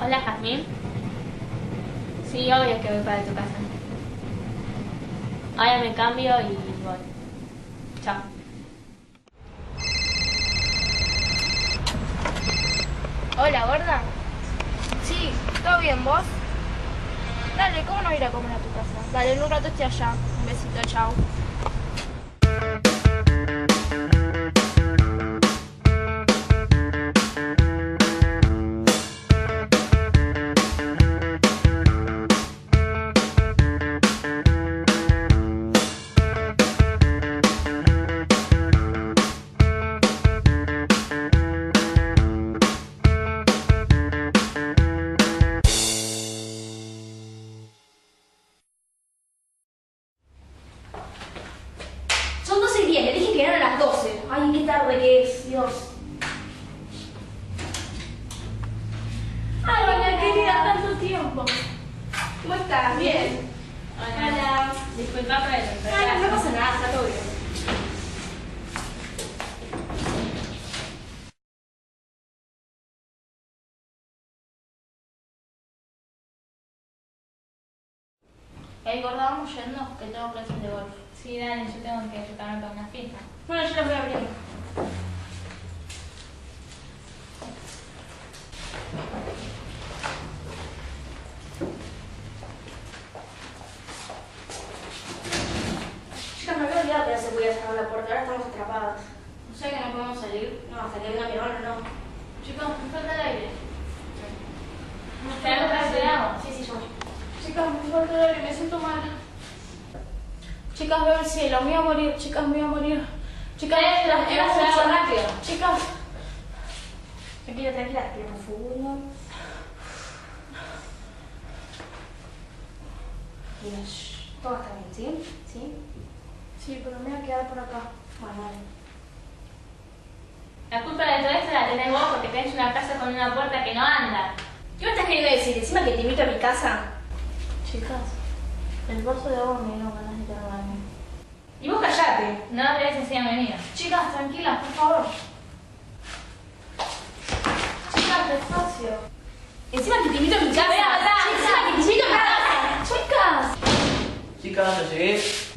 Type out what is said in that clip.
Hola, Jazmín. Sí, obvio que voy para tu casa. Ahora me cambio y voy. Chao. Hola, gorda. Sí, ¿todo bien, vos? Dale, ¿cómo no ir a comer a tu casa? Dale, en un rato estoy allá. Un besito, chao. Son 12:10, le dije que eran a las 12. Ay, qué tarde que es, Dios. Ay, doña querida, tanto tiempo. ¿Cómo estás? Bien. Hola. Disculpa por el retraso. Ay, no pasa nada, está todo bien. Ey, gorda, vamos yendo, que tengo clases de golf. Sí, dale, yo tengo que prepararme para una fiesta. Bueno, yo los voy a abrir. Chicas, me había olvidado que no se podía cerrar la puerta, ahora estamos atrapadas. O sea que no podemos salir. No, hasta que venga mi hermano, no. Chicos, me falta el aire. ¿Tenemos que hacer agua? Sí, sí, yo voy. Chicas, me falta el aire, me siento mal. Chicas, veo el cielo, me voy a morir. Chicas, me voy a morir. Chicas, Era mucho. rápido. Chicas. Tranquila, tranquila, respira profundo. Mira, todo va a estar bien, ¿sí? ¿Sí? Sí, pero me voy a quedar por acá. Bueno, vale. La culpa de todo esto la tenés vos porque tenés una casa con una puerta que no anda. ¿Qué me estás queriendo decir? ¿Encima que te invito a mi casa? Chicas, el vaso de agua me dio ganas de cargarme. Y vos callate. No debes así a venir. Chicas, tranquilas, por favor. Chicas, despacio. Encima que te invito a mi casa. voy a matar. Encima que te invito a mi casa. Chicas. Chicas, ya llegué.